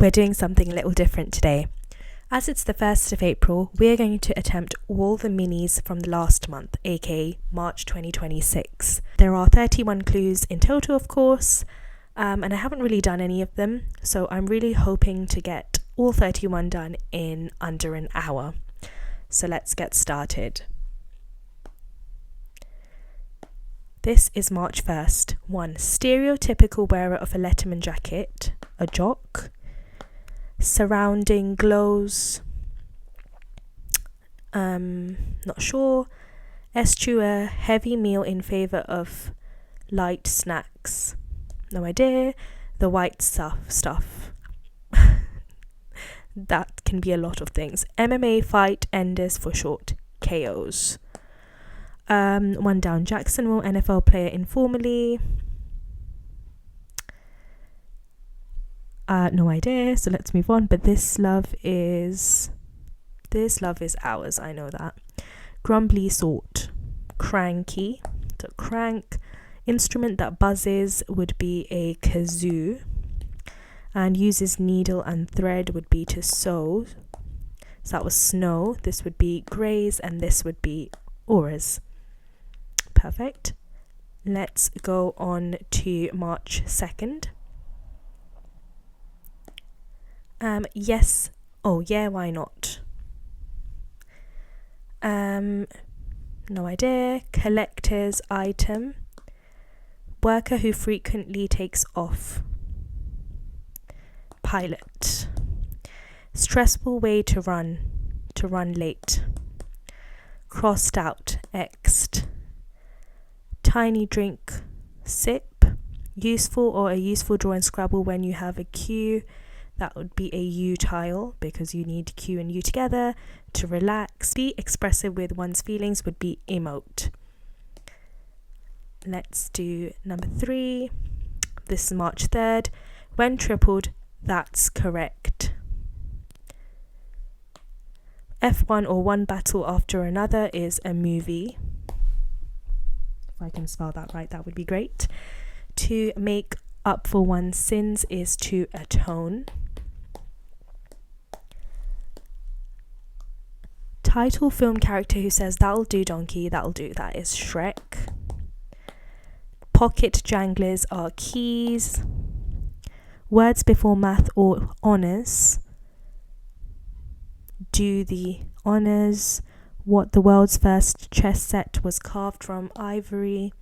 We're doing something a little different today. As it's the 1st of April, we're going to attempt all the minis from the last month, aka March 2026. There are 31 clues in total, of course, and I haven't really done any of them, so I'm really hoping to get all 31 done in under an hour. So let's get started. This is March 1st. 1. Stereotypical wearer of a Letterman jacket, a jock. Surrounding glows, not sure. Eschew a heavy meal in favour of light snacks, no idea. The white stuff that can be a lot of things. MMA fight enders for short, KOs. 1 down. Jacksonville NFL player informally. No idea, so let's move on. But this love is ours, I know that. Grumbly sort, cranky, so crank. Instrument that buzzes would be a kazoo, and uses needle and thread would be to sew. So that was snow. This would be graze, and this would be auras. Perfect. Let's go on to March 2nd. Yes. Oh, yeah, why not? No idea. Collector's item. Worker who frequently takes off. Pilot. Stressful way to run late. Crossed out, X'd. Tiny drink, sip. Useful or a useful draw in Scrabble when you have a cue. That would be a U tile because you need Q and U together. To relax, be expressive with one's feelings would be emote. Let's do number 3. This is March 3rd. When tripled, that's correct. F1 or one battle after another is a movie. If I can spell that right, that would be great. To make up for one's sins is to atone. Title film character who says that'll do donkey, that'll do, that is Shrek. Pocket janglers are keys. Words before math or honours. Do the honours. What the world's first chess set was carved from ivory.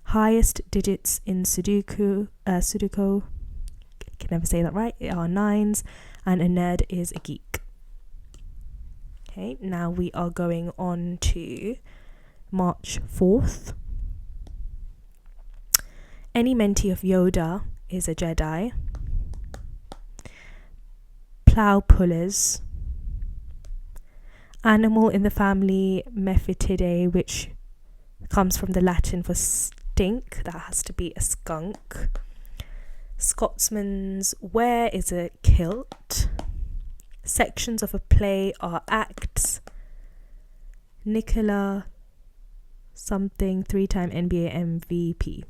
Highest digits in Sudoku, can never say that right, are 9s, and a nerd is a geek. Okay, now we are going on to March 4th. Any mentee of Yoda is a Jedi. Plough pullers. Animal in the family Mephitidae, which comes from the Latin for stink, that has to be a skunk. Scotsman's wear is a kilt. Sections of a play are acts. Nicola something 3-time NBA MVP.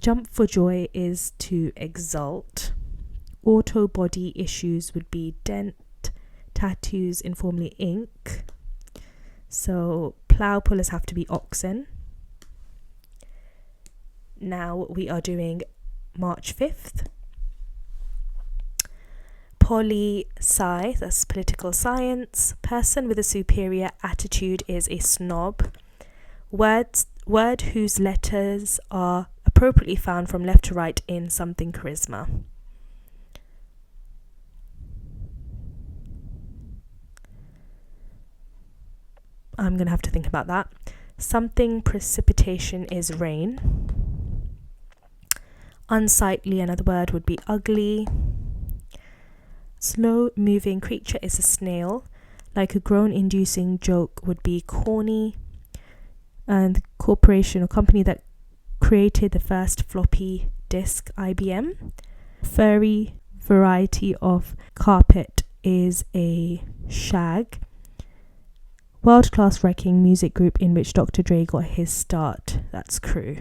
Jump for joy is to exult. Auto body issues would be dent. Tattoos, informally ink. So plough pullers have to be oxen. Now we are doing March 5th. Poli-sci, that's political science. Person with a superior attitude is a snob. Word whose letters are appropriately found from left to right in something charisma. I'm going to have to think about that. Something precipitation is rain. Unsightly, another word would be ugly. Slow moving creature is a snail. Like a groan inducing joke would be corny. And the corporation or company that created the first floppy disk, IBM. Furry variety of carpet is a shag. World-class wrecking music group in which Dr. Dre got his start. That's Crew.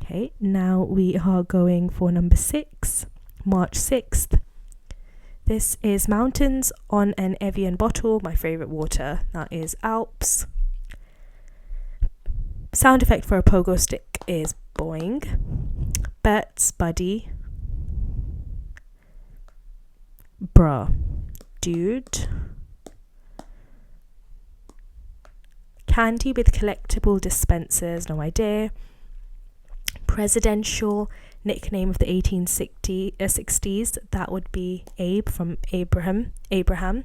Okay, now we are going for number 6, March 6th. This is mountains on an Evian bottle, my favourite water. That is Alps. Sound effect for a pogo stick is boing. Bert's buddy. Bruh. Dude. Candy with collectible dispensers, no idea. Presidential nickname of the 1860s, that would be Abe from Abraham.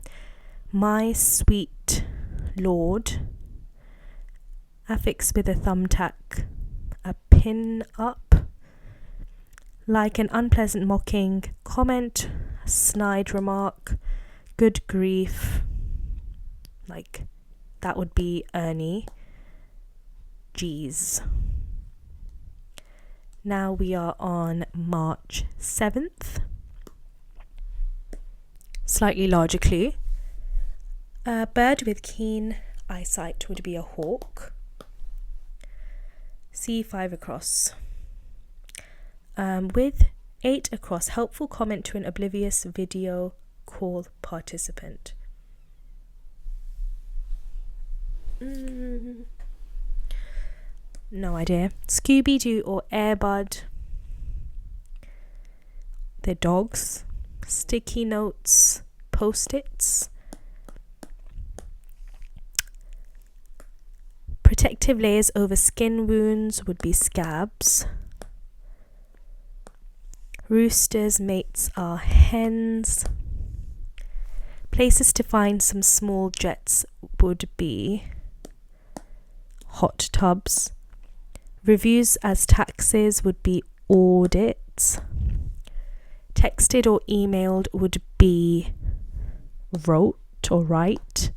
My sweet lord. Affix with a thumbtack, a pin up. Like an unpleasant mocking comment, snide remark, good grief. Like, that would be Ernie. Jeez. Now we are on March 7th. Slightly larger clue. A bird with keen eyesight would be a hawk. C5 across. With 8 across, helpful comment to an oblivious video call participant. No idea. Scooby-Doo or Airbud. They're dogs. Sticky notes, post-its. Protective layers over skin wounds would be scabs. Roosters' mates are hens. Places to find some small jets would be hot tubs. Reviews as taxes would be audits. Texted or emailed would be wrote or write.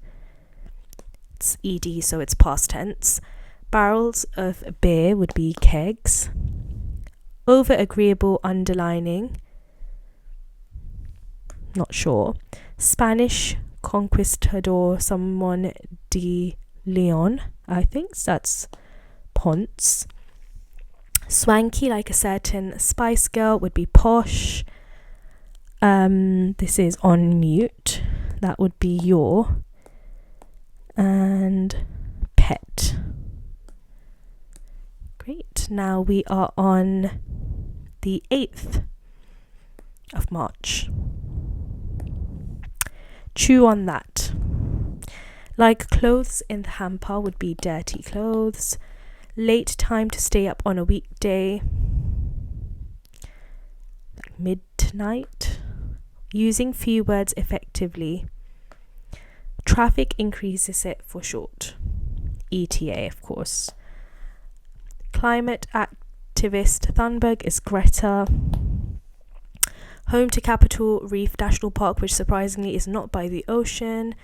It's ed, so it's past tense. Barrels of beer would be kegs. Over agreeable underlining. Not sure. Spanish conquistador, someone de Leon. I think that's Ponce. Swanky like a certain Spice Girl would be posh. This is on mute. That would be your. And pet. Great. Now we are on the 8th of March. Chew on that. Like clothes in the hamper would be dirty clothes. Late time to stay up on a weekday. Like midnight. Using few words effectively. Traffic increases it for short. ETA, of course. Climate activist Thunberg is Greta. Home to Capitol Reef National Park, which surprisingly is not by the ocean.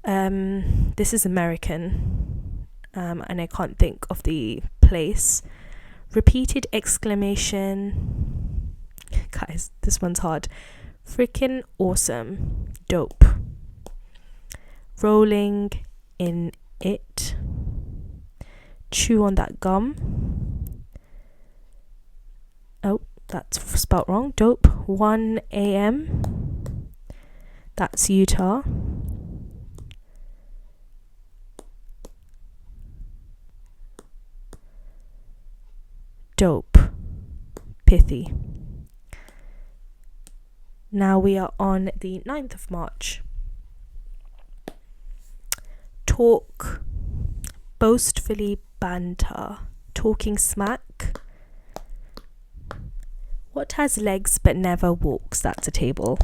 This is American, and I can't think of the place. Repeated exclamation. Guys, this one's hard. Freaking awesome. Dope. Rolling in it. Chew on that gum. Oh, that's spelt wrong. Dope. 1 a.m. That's Utah. Dope. Pithy. Now we are on the 9th of March. Talk. Boastfully banter. Talking smack. What has legs but never walks? That's a table.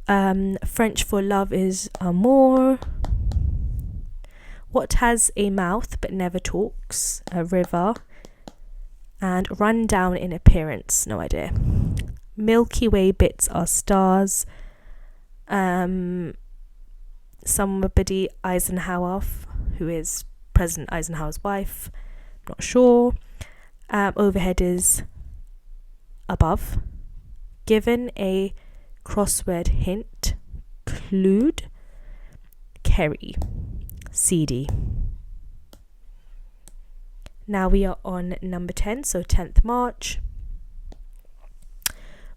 French for love is amour. What has a mouth but never talks? A river. And run down in appearance. No idea. Milky Way bits are stars. Somebody Eisenhower, who is President Eisenhower's wife. Not sure. Overhead is above. Given a crossword hint. Clued. Kerry. CD. Now we are on number 10, so 10th March.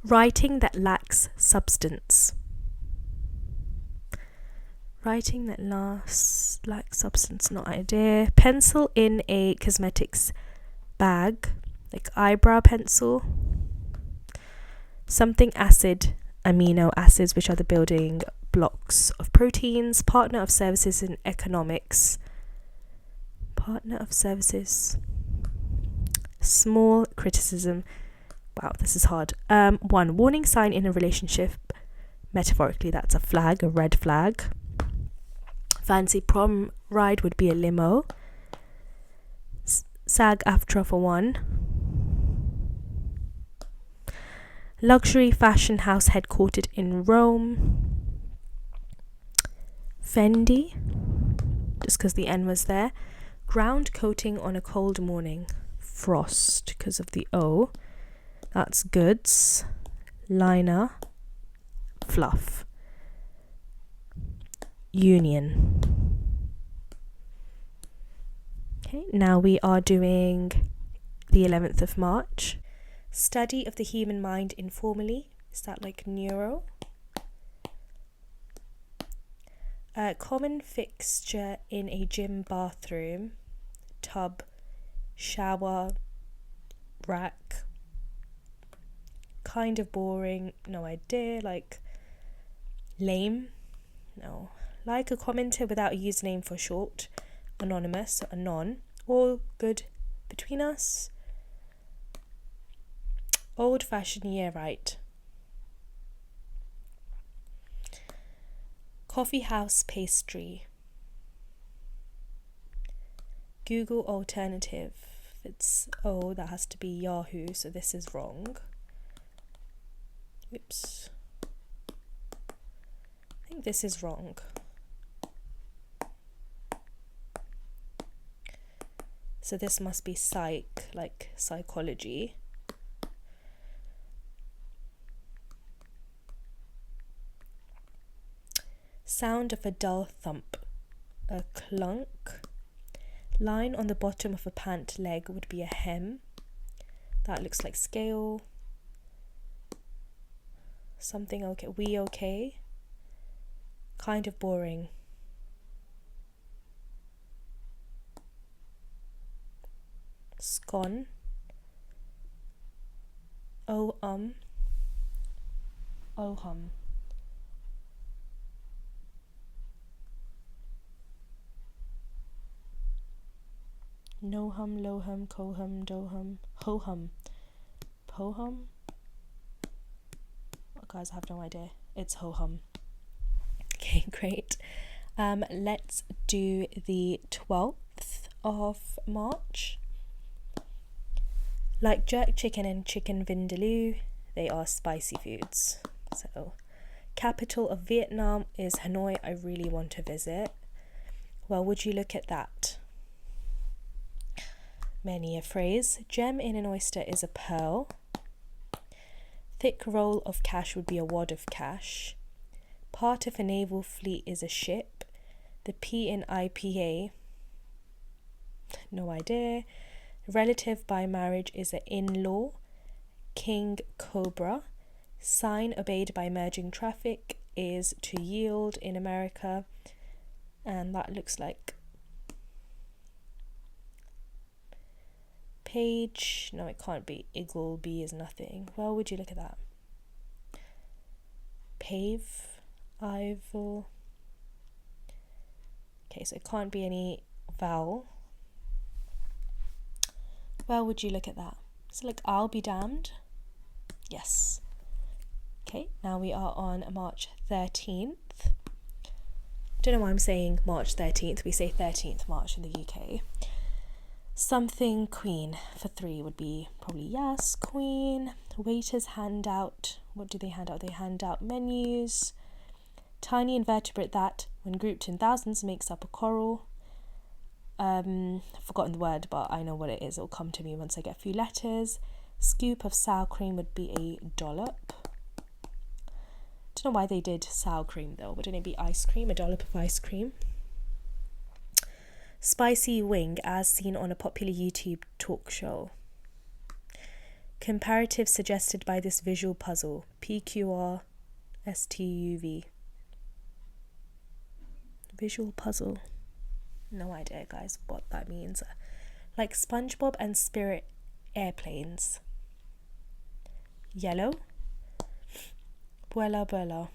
Writing that lacks substance. Writing that lacks substance, no idea. Pencil in a cosmetics bag, like eyebrow pencil. Something acid, amino acids, which are the building blocks of proteins. Partner of services in economics. Partner of services. Small criticism. Wow, this is hard. 1. Warning sign in a relationship. Metaphorically, that's a flag, a red flag. Fancy prom ride would be a limo. SAG-AFTRA for 1. Luxury fashion house headquartered in Rome. Fendi, just because the N was there. Ground coating on a cold morning. Frost, because of the O. That's goods. Liner. Fluff. Union. Okay, now we are doing the 11th of March. Study of the human mind informally. Is that like neuro? Common fixture in a gym bathroom. Tub, shower, rack. Kind of boring. No idea. Like lame. No. Like a commenter without a username for short. Anonymous, so anon. All good between us. Old fashioned, yeah, right. Coffee house pastry. Google alternative. If it's O, that has to be Yahoo, so this is wrong. Oops. I think this is wrong. So this must be psych, like psychology. Sound of a dull thump. A clunk. Line on the bottom of a pant leg would be a hem. That looks like scale. Something okay. We okay. Kind of boring. Scone. Oh hum. No hum, low hum, co hum, do hum, ho hum, po hum. Oh, guys, I have no idea. It's ho hum. Okay, great. Let's do the 12th of March. Like jerk chicken and chicken vindaloo, they are spicy foods. So, capital of Vietnam is Hanoi. I really want to visit. Well, would you look at that? Many a phrase. Gem in an oyster is a pearl. Thick roll of cash would be a wad of cash. Part of a naval fleet is a ship. The P in IPA. No idea. Relative by marriage is an in-law. King cobra. Sign obeyed by merging traffic is to yield in America. And that looks like page. No, it can't be. Eagle B is nothing. Well, would you look at that? Pave. Ival. Okay, so it can't be any vowel. Well, would you look at that? So like, I'll be damned. Yes. Okay, now we are on March 13th. Don't know why I'm saying March 13th. We say 13th March in the UK. Something queen for 3 would be probably yes, queen. Waiters hand out. What do they hand out? They hand out menus. Tiny invertebrate that, when grouped in thousands, makes up a coral. I've forgotten the word, but I know what it is. It'll come to me once I get a few letters. Scoop of sour cream would be a dollop. Don't know why they did sour cream though. Wouldn't it be ice cream? A dollop of ice cream. Spicy wing as seen on a popular YouTube talk show. Comparative suggested by this visual puzzle. PQRSTUV. Visual puzzle. No idea, guys, what that means. Like SpongeBob and Spirit airplanes. Yellow. Buela buela.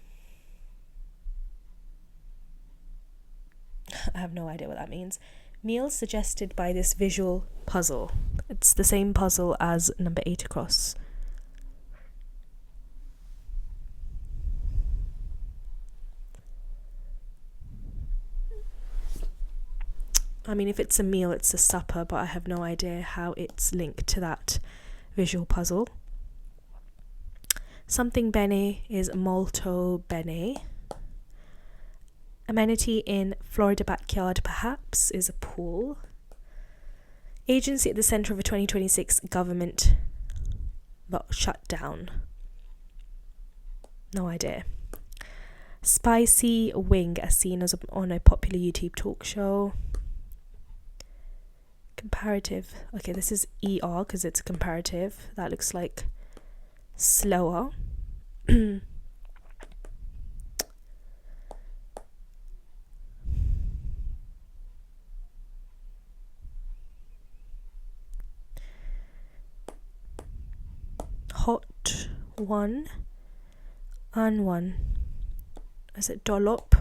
I have no idea what that means. Meal suggested by this visual puzzle. It's the same puzzle as number 8 across. I mean, if it's a meal, it's a supper, but I have no idea how it's linked to that visual puzzle. Something bene is molto bene. Amenity in Florida backyard, perhaps, is a pool. Agency at the center of a 2026 government shutdown. No idea. Spicy wing, as seen as on a popular YouTube talk show. Comparative. Okay, this is ER because it's a comparative. That looks like slower. Hot one. One. Is it dollop?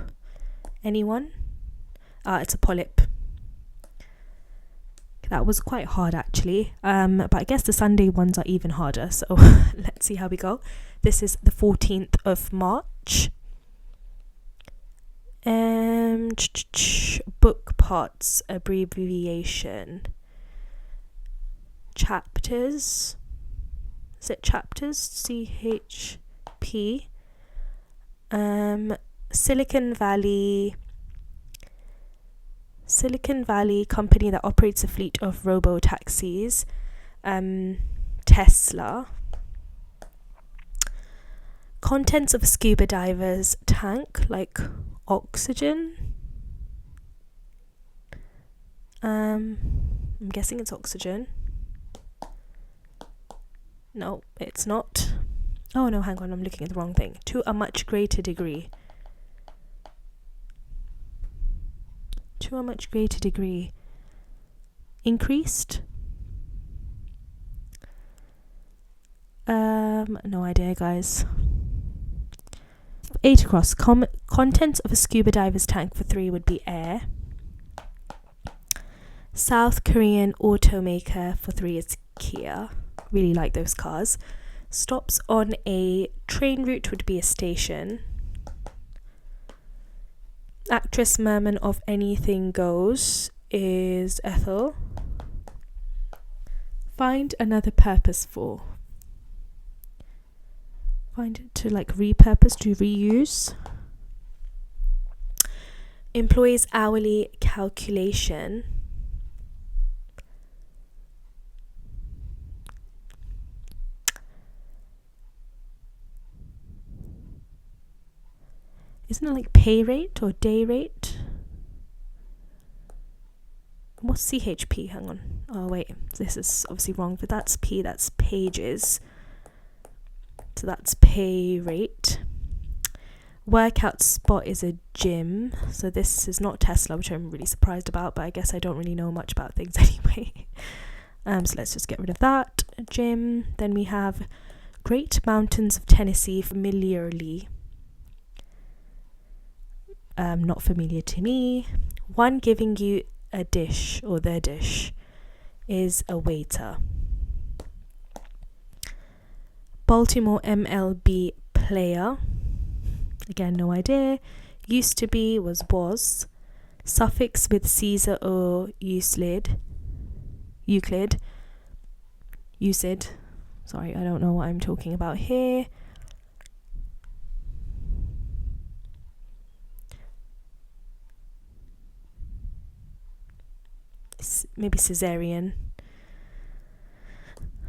Anyone? It's a polyp. That was quite hard actually, but I guess the Sunday ones are even harder, so let's see how we go. This is the 14th of March. Book parts abbreviation. Chapters. Is it chapters? CHP. Silicon Valley company that operates a fleet of robo-taxis. Tesla. Contents of a scuba diver's tank, like oxygen. I'm guessing it's oxygen. No, it's not. Oh no, hang on, I'm looking at the wrong thing. To a much greater degree. To a much greater degree. Increased? No idea, guys. 8 across. Contents of a scuba diver's tank for 3 would be air. South Korean automaker for 3 is Kia. Really like those cars. Stops on a train route would be a station. Actress Merman of Anything Goes is Ethel. Find another purpose for. Find it to like repurpose, to reuse. Employees hourly calculation. Isn't it like pay rate or day rate? What's CHP? Hang on. Oh wait, this is obviously wrong, but that's P, that's pages. So that's pay rate. Workout spot is a gym. So this is not Tesla, which I'm really surprised about, but I guess I don't really know much about things anyway. So let's just get rid of that. Gym. Then we have Great Mountains of Tennessee, familiarly. Not familiar to me. One giving you a dish or the dish is a waiter. Baltimore MLB player. Again, no idea. Used to be was. Suffix with Caesar or Euclid. Sorry, I don't know what I'm talking about here. Maybe Caesarean.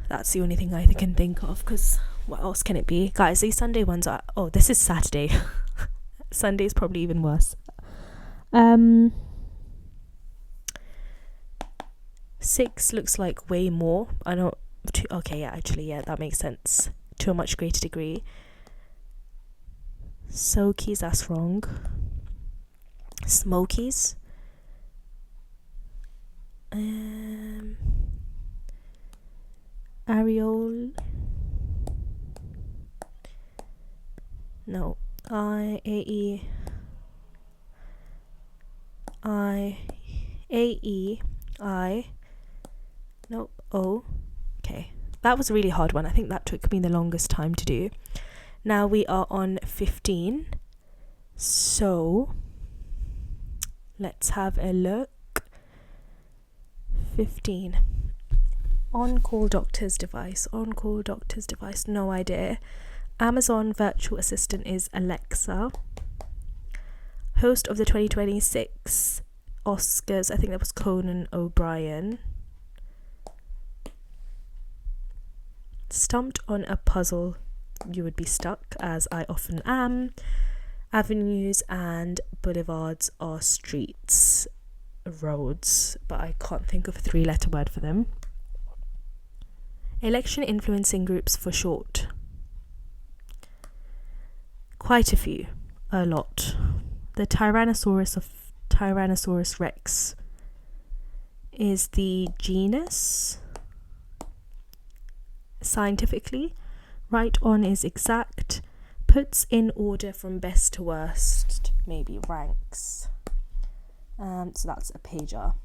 That's the only thing I can think of, because what else can it be? Guys, these Sunday ones are... Oh, this is Saturday. Sunday's probably even worse. 6 looks like way more. I know. Okay, yeah, actually, yeah, that makes sense. To a much greater degree. Sokies, that's wrong. Smokies. Areole. No. Nope. O. Okay. That was a really hard one. I think that took me the longest time to do. Now we are on 15. So let's have a look. 15. On-call doctor's device. On-call doctor's device. No idea. Amazon virtual assistant is Alexa. Host of the 2026 Oscars. I think that was Conan O'Brien. Stumped on a puzzle. You would be stuck, as I often am. Avenues and boulevards are streets, roads, but I can't think of a 3-letter word for them. Election influencing groups for short. Quite a few. A lot. The Tyrannosaurus rex is the genus. Scientifically, right on is exact. Puts in order from best to worst, maybe ranks. So that's a pager.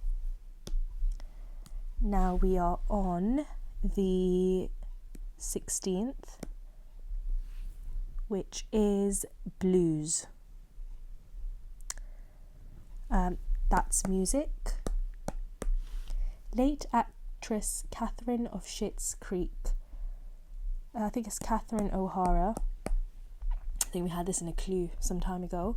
Now we are on the 16th, which is blues. That's music. Late actress Catherine of Schitt's Creek. I think it's Catherine O'Hara. I think we had this in a clue some time ago.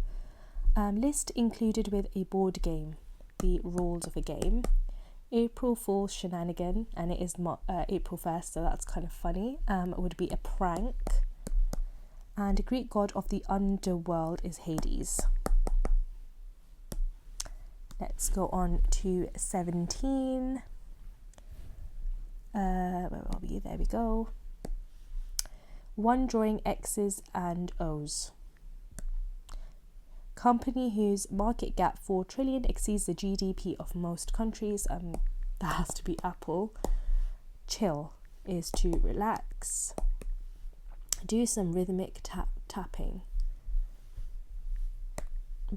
List included with a board game. The rules of a game. April Fool's shenanigan, and it is April 1st, so that's kind of funny. It would be a prank. And a Greek god of the underworld is Hades. Let's go on to 17. Where are we? There we go. One drawing X's and O's. Company whose market gap 4 trillion exceeds the GDP of most countries. That has to be Apple. Chill is to relax. Do some rhythmic tapping.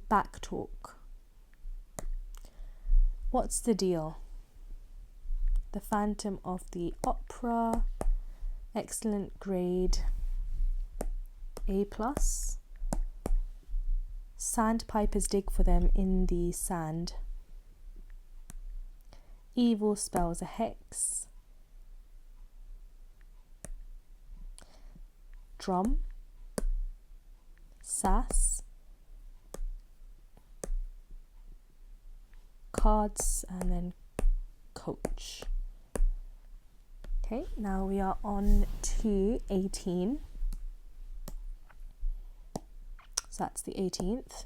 Back talk. What's the deal? The Phantom of the Opera. Excellent grade. A+. Sandpipers dig for them in the sand. Evil spells a hex. Drum. Sass. Cards, and then coach. Okay, now we are on to 18. So that's the 18th.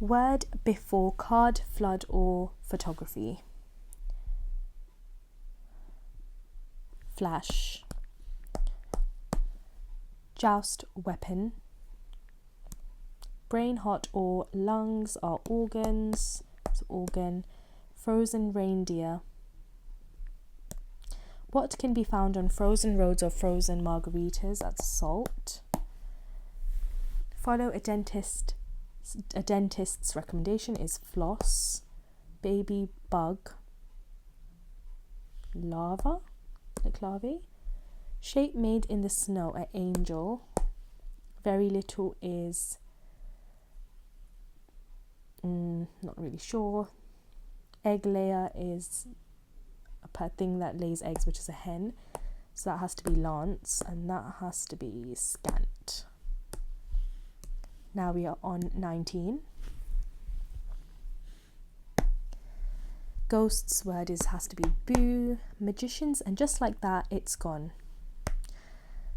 Word before card, flood, or photography. Flash. Joust, weapon. Brain, heart, or lungs are organs. So organ. Frozen reindeer. What can be found on frozen roads or frozen margaritas? That's salt. Follow a dentist's recommendation is floss. Baby bug. Lava, like larvae. Shape made in the snow, an angel. Very little is not really sure. Egg layer is a thing that lays eggs, which is a hen. So that has to be lance, and that has to be scant. Now we are on 19. Ghost's word has to be boo. Magicians, and just like that, it's gone.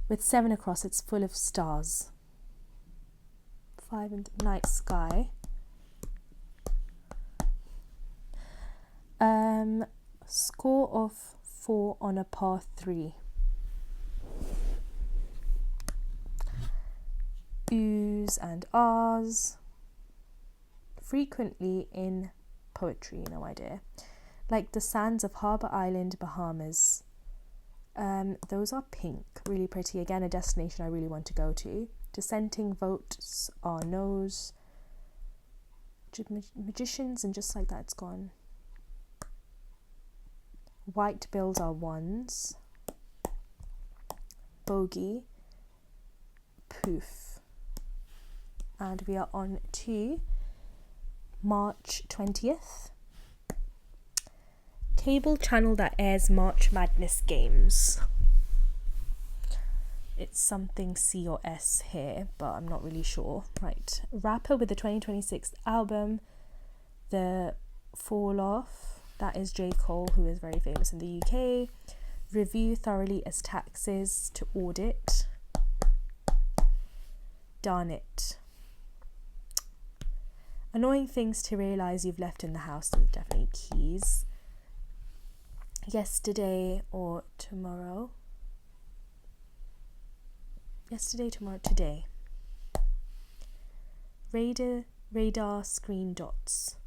With 7 across, it's full of stars. 5 in the night sky. Score of 4 on a par 3. Oohs and ahs. Frequently in poetry, no idea. Like the sands of Harbour Island, Bahamas. Those are pink, really pretty. Again, a destination I really want to go to. Dissenting votes are no's. Magicians, and just like that, it's gone. White bills are ones. Bogey. Poof. And we are on to March 20th. Cable channel that airs March Madness games. It's something C or S here, but I'm not really sure. Right. Rapper with the 2026 album, The Fall Off. That is J. Cole, who is very famous in the UK. Review thoroughly as taxes to audit. Darn it. Annoying things to realise you've left in the house. So definitely keys. Yesterday or tomorrow. Yesterday, tomorrow, today. Radar screen dots.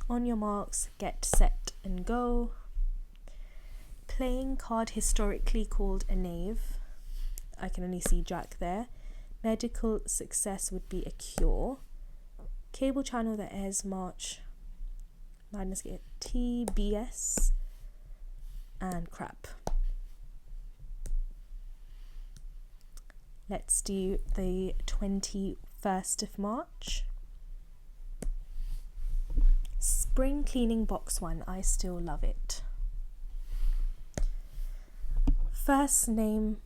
On your marks, get set and go. Playing card historically called a knave. I can only see Jack there. Medical success would be a cure. Cable channel that airs March Madness, TBS, and crap. Let's do the 21st of March. Spring cleaning box 1. I still love it. First name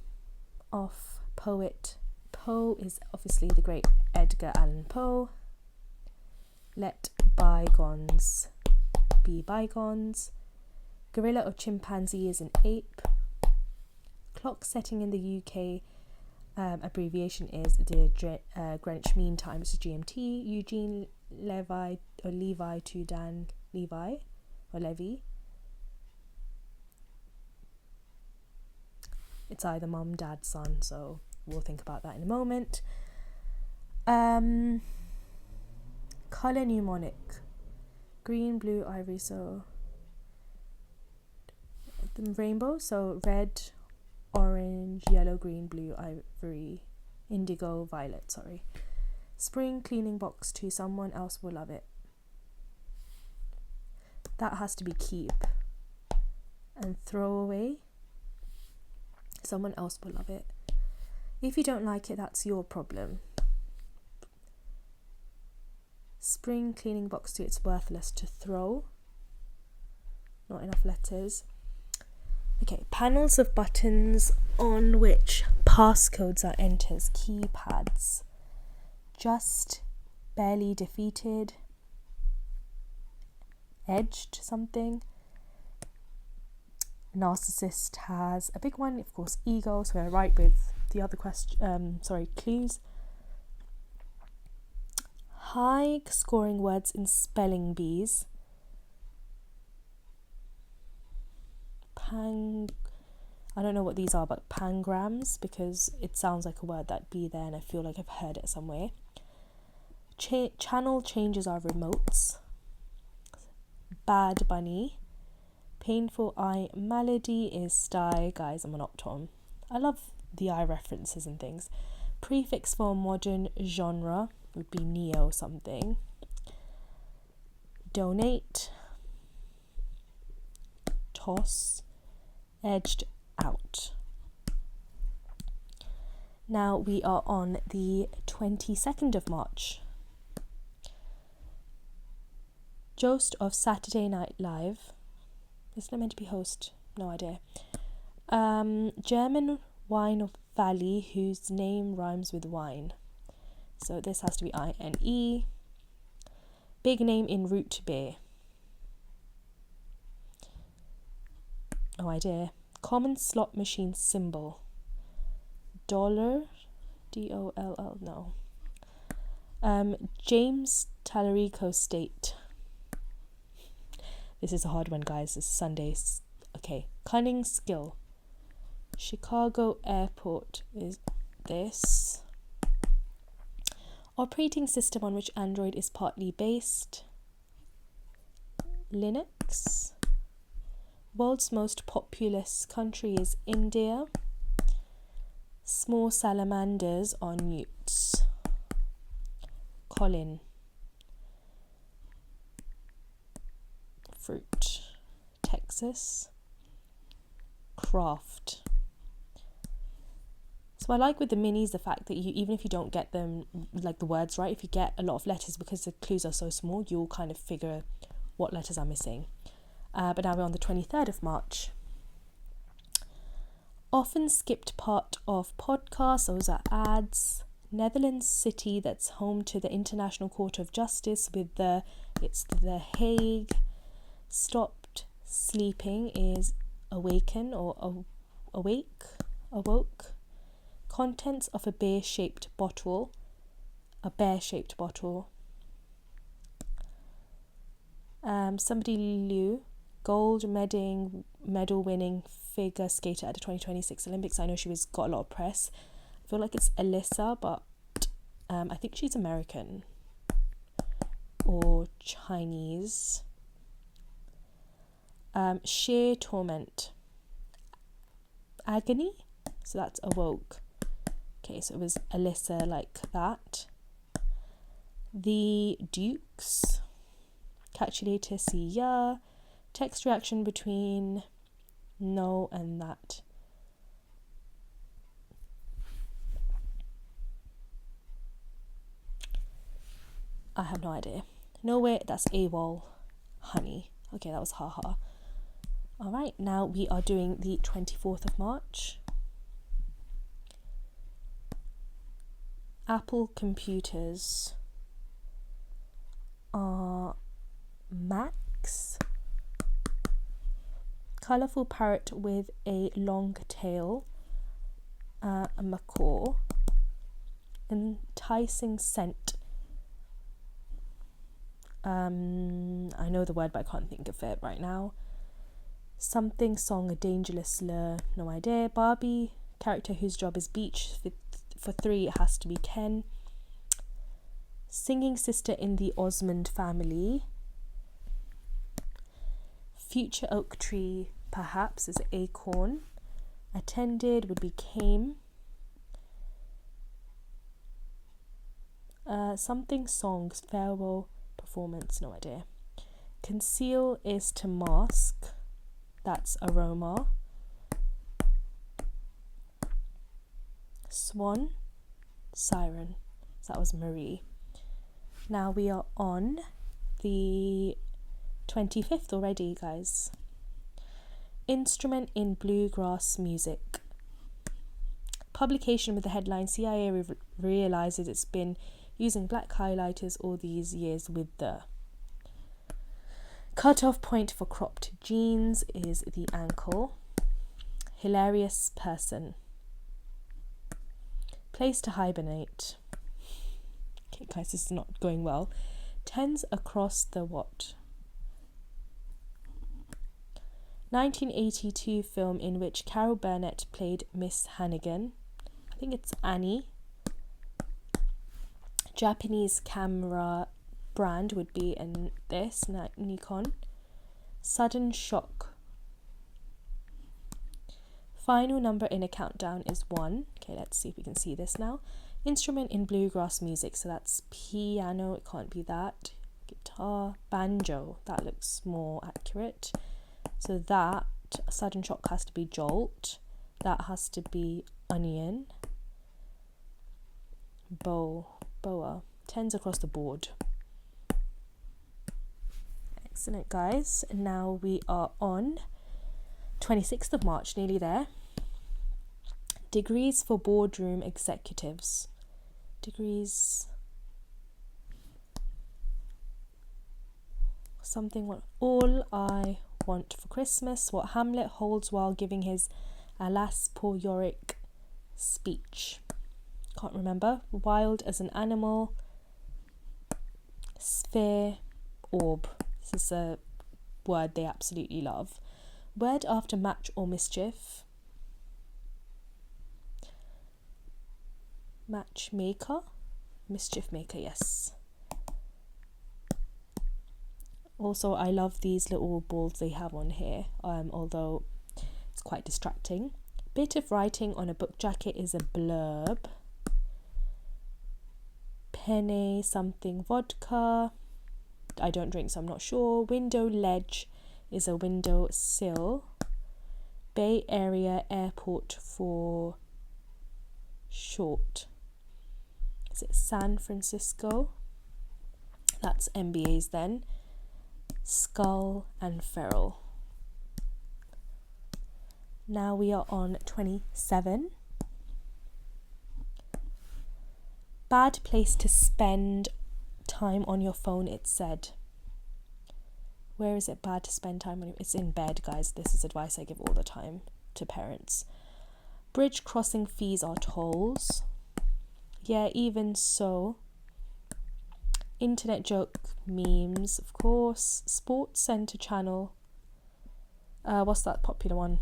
of poet. Poe is obviously the great Edgar Allan Poe. Let bygones be bygones. Gorilla or chimpanzee is an ape. Clock setting in the UK. Abbreviation is the Greenwich Mean Time, which is GMT. Eugene Levi or Levi to Dan Levi or Levy. It's either mum, dad, son, so we'll think about that in a moment. Colour mnemonic. Green, blue, ivory, so the rainbow, so red, orange, yellow, green, blue, ivory, indigo, violet, sorry. Spring cleaning box 2. Someone else will love it. That has to be keep. And throw away. Someone else will love it. If you don't like it, that's your problem. Spring cleaning box 2. It's worthless to throw. Not enough letters. Okay, panels of buttons on which passcodes are entered. Keypads. Just barely defeated. Edged something. Narcissist has a big one, of course, ego. So we're right with the other clues. High scoring words in spelling bees. I don't know what these are, but pangrams, because it sounds like a word that'd be there and I feel like I've heard it somewhere. Channel changes are remotes. Bad bunny. Painful eye. Malady is sty. Guys, I'm an optom. I love the eye references and things. Prefix for modern genre would be neo something. Donate. Toss. Edged out. Now we are on the 22nd of March. Jost of Saturday Night Live. Isn't it meant to be host? No idea. German wine of valley whose name rhymes with wine. So this has to be INE. Big name in root beer. No idea. Common slot machine symbol. Dollar. DOLL. No. James Tallarico State. This is a hard one, guys. It's Sunday. Okay. Cunning skill. Chicago Airport is this. Operating system on which Android is partly based. Linux. World's most populous country is India. Small salamanders are newts. Colin. Fruit. Texas. Craft. So I like with the minis the fact that you, even if you don't get them, like the words right, if you get a lot of letters, because the clues are so small, you'll kind of figure what letters are missing. But now we're on the 23rd of March. Often skipped part of podcasts, those are ads. Netherlands city that's home to the International Court of Justice it's The Hague. Stopped sleeping is awaken or awoke. Contents of a bear-shaped bottle. Somebody Liu, gold medal winning figure skater at the 2026 Olympics. I know got a lot of press. I feel like it's Alyssa, but I think she's American or Chinese. Sheer torment. Agony. So that's awoke. Okay, so it was Alyssa like that. The Dukes. Catch you later, see ya. Text reaction between no and that. I have no idea. No way, that's AWOL. Honey. Okay, that was haha. Alright, now we are doing the 24th of March. Apple computers are Macs. Colourful parrot with a long tail, a macaw. Enticing scent. I know the word, but I can't think of it right now. Something song, a dangerous slur, no idea. Barbie, character whose job is beach. For 3, it has to be Ken. Singing sister in the Osmond family. Future oak tree, perhaps, is acorn. Attended would be came. Something songs, farewell performance, no idea. Conceal is to mask. That's aroma. Swan, siren. So that was Marie. Now we are on the 25th already, guys. Instrument in bluegrass music. Publication with the headline CIA realizes it's been using black highlighters all these years with the. Cut-off point for cropped jeans is the ankle. Hilarious person. Place to hibernate. Okay, guys, this is not going well. Tens across the what? 1982 film in which Carol Burnett played Miss Hannigan. I think it's Annie. Japanese camera brand would be in this, Nikon. Sudden shock. Final number in a countdown is 1. Okay, let's see if we can see this now. Instrument in bluegrass music, so that's piano, it can't be that. Guitar, banjo, that looks more accurate. So that, sudden shock has to be jolt. That has to be onion. Boa. Tens across the board. Excellent, guys. Now we are on 26th of March, nearly there. Degrees for boardroom executives. Degrees. Something what all I want for Christmas. What Hamlet holds while giving his alas poor Yorick speech. Can't remember. Wild as an animal. Sphere. Orb. This is a word they absolutely love. Word after match or mischief. Matchmaker. Mischief maker, yes. Also, I love these little balls they have on here, although it's quite distracting. Bit of writing on a book jacket is a blurb. Penne something vodka. I don't drink, so I'm not sure. Window ledge is a window sill. Bay Area airport for short. Is it San Francisco? That's MBAs then. Skull and feral. Now we are on 27. Bad place to spend time on your phone, it said. Where is it bad to spend time on? It's in bed, guys. This is advice I give all the time to parents. Bridge crossing fees are tolls. Yeah, even so. Internet joke memes, of course. Sports Center channel. What's that popular one?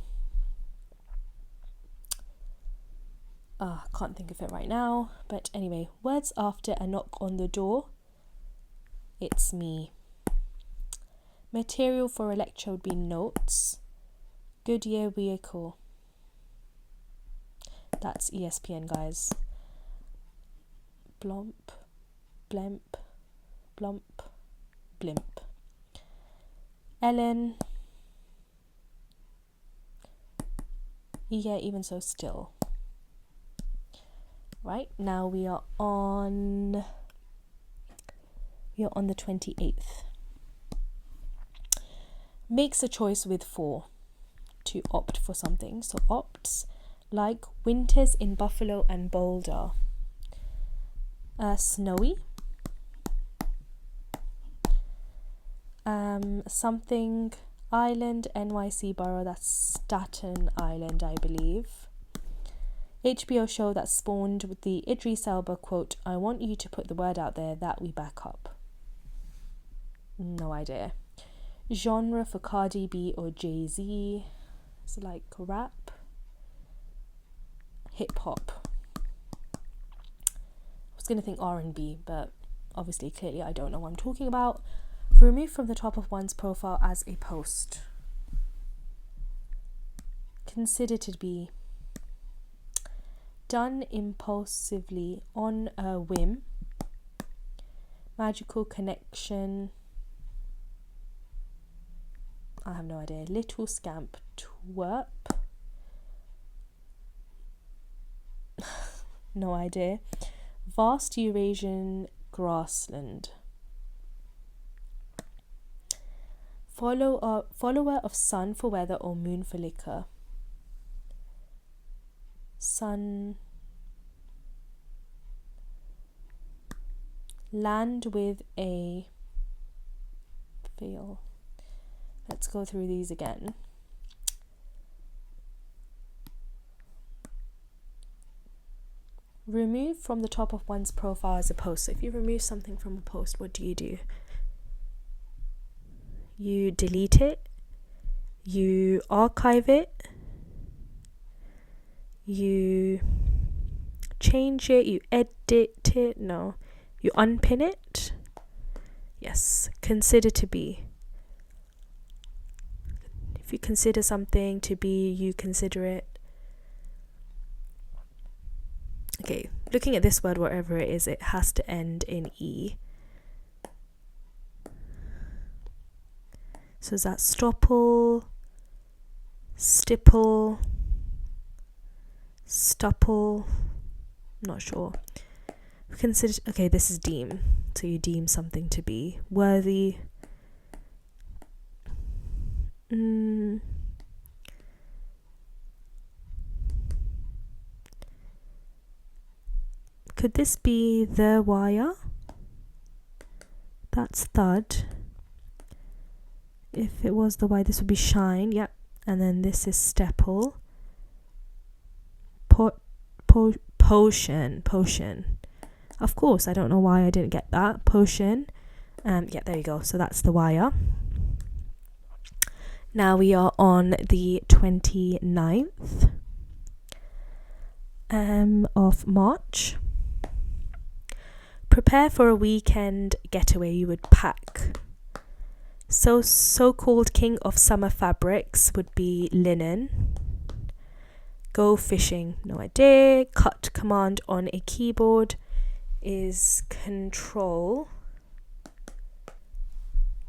Can't think of it right now. But anyway, words after a knock on the door. It's me. Material for a lecture would be notes. Goodyear vehicle. That's ESPN, guys. Blomp, blemp, blomp, blimp. Ellen. Yeah, even so still. Right, now we are on the 28th. Makes a choice with 4 to opt for something. So opts like winters in Buffalo and Boulder. Snowy. Something island, NYC borough, that's Staten Island, I believe. HBO show that spawned with the Idris Elba quote, I want you to put the word out there that we back up. No idea. Genre for Cardi B or Jay-Z. It's like rap. Hip hop. I was going to think R&B, but obviously, clearly I don't know what I'm talking about. Remove from the top of one's profile as a post. Consider to be done impulsively on a whim. Magical connection. I have no idea. Little scamp twerp. No idea. Vast Eurasian grassland. Follower of sun for weather or moon for liquor. Sun. Land with a feel. Let's go through these again. Remove from the top of one's profile as a post. So if you remove something from a post, what do? You delete it. You archive it. You change it. You edit it. No. You unpin it. Yes. Consider to be. If you consider something to be, you consider it. Okay, looking at this word, whatever it is, it has to end in E. So is that stopple, stipple, stupple? Not sure. Consider. Okay, this is deem. So you deem something to be worthy. Could this be the wire? That's thud. If it was the wire, this would be shine. Yep. And then this is stepple. Potion. Of course, I don't know why I didn't get that. Potion. Yeah, there you go. So that's the wire. Now we are on the 29th of March. Prepare for a weekend getaway you would pack. So-called king of summer fabrics would be linen. Go fishing, no idea. Cut command on a keyboard is control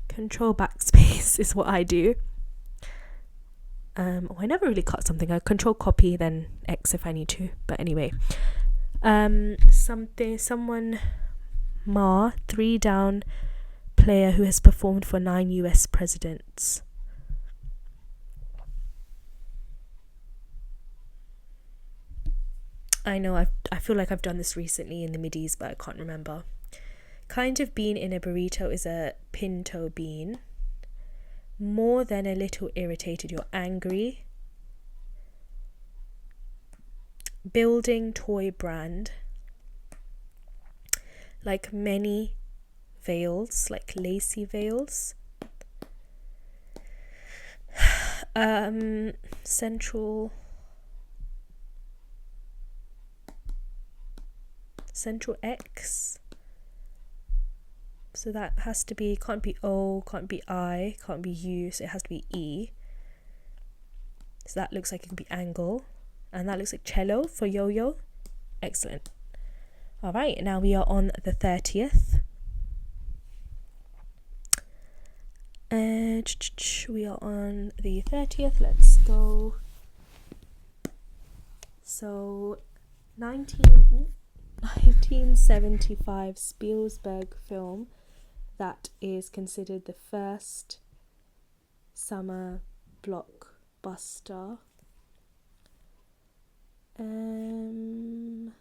backspace is what I do. I never really cut something. I control copy, then X if I need to. But anyway, someone, 3 down player who has performed for 9 US presidents. I know I feel like I've done this recently in the middies, but I can't remember. Kind of bean in a burrito is a pinto bean. More than a little irritated, you're angry. Building toy brand. Like many veils, like lacy veils. Central X. So that has to be, can't be O, can't be I, can't be U, so it has to be E. So that looks like it could be angle. And that looks like cello for yo-yo. Excellent. Alright, now we are on the 30th. We are on the 30th, let's go. So, 1975 Spielberg film that is considered the first summer blockbuster. I'm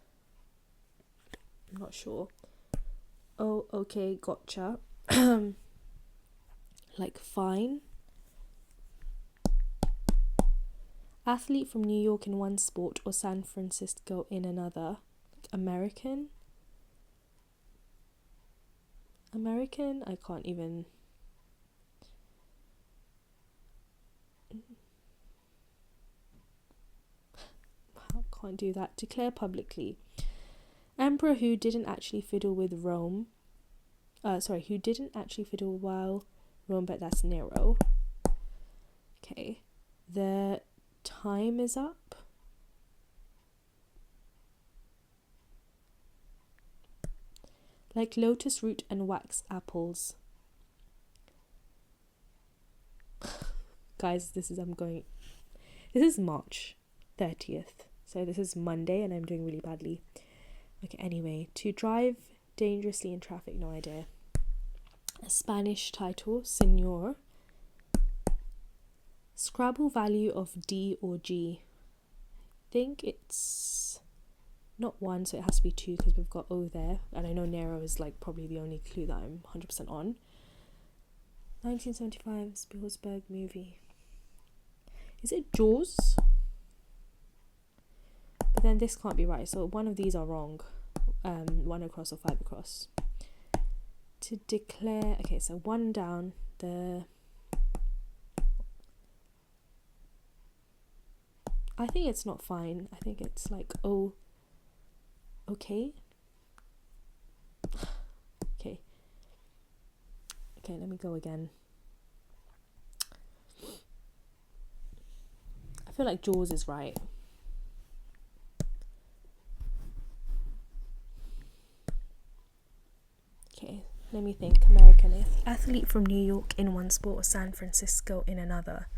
not sure. Oh, okay, gotcha. Like fine. Athlete from New York in one sport or San Francisco in another. American? I can't even. I can't do that. Declare publicly. Emperor who didn't actually fiddle with Rome. Who didn't actually fiddle while Rome, but that's Nero. Okay. The time is up. Like lotus root and wax apples. Guys, this is March 30th. So this is Monday and I'm doing really badly. Okay, anyway. To drive dangerously in traffic, no idea. A Spanish title, Señor. Scrabble value of D or G. I think it's not 1, so it has to be 2 because we've got O there. And I know Nero is like probably the only clue that I'm 100% on. 1975 Spielberg movie. Is it Jaws? But then this can't be right, so one of these are wrong. 1 across or 5 across. To declare, okay, so 1 down, I think it's not fine. I think it's like, oh, okay. Okay, let me go again. I feel like Jaws is right. Okay, let me think. American athlete from New York in one sport or San Francisco in another.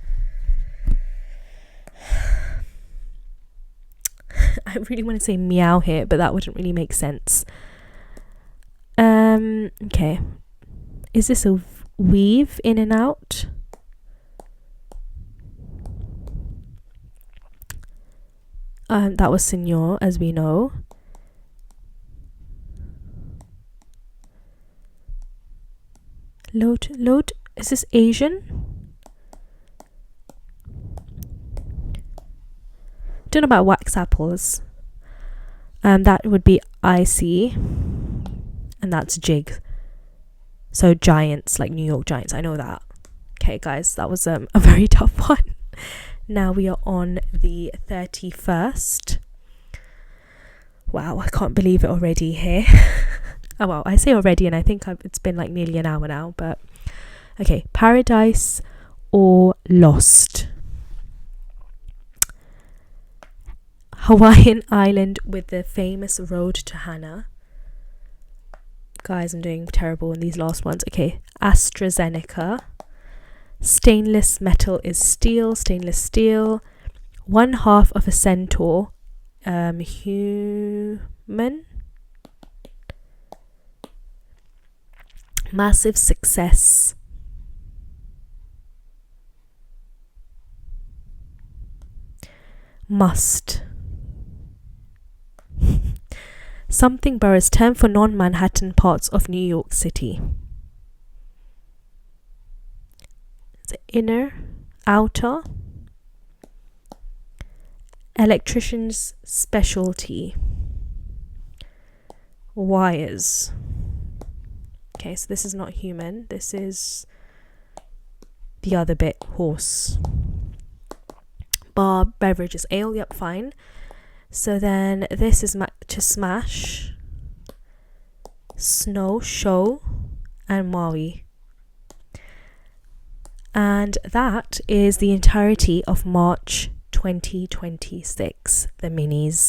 I really want to say meow here, but that wouldn't really make sense. Okay. Is this a weave in and out? That was Señor, as we know. Load. Is this Asian? Don't know about wax apples. That would be IC, and that's jig. So giants, like New York Giants. I know that. Okay, guys, that was a very tough one. Now we are on the 31st. Wow, I can't believe it already here. Oh well, I say already, and I think it's been like nearly an hour now, but okay. Paradise or Lost? Hawaiian island with the famous road to Hana. Guys, I'm doing terrible in these last ones. Okay. AstraZeneca. Stainless metal is steel. Stainless steel. One half of a centaur. Human. Massive success. Must. Something boroughs, term for non-Manhattan parts of New York City. It's inner, outer. Electrician's specialty. Wires. Okay, so this is not human. This is the other bit, horse. Bar, beverages, ale. Yep, fine. So then this is to smash. Snow, show, and Maui. And that is the entirety of March 2026, the minis.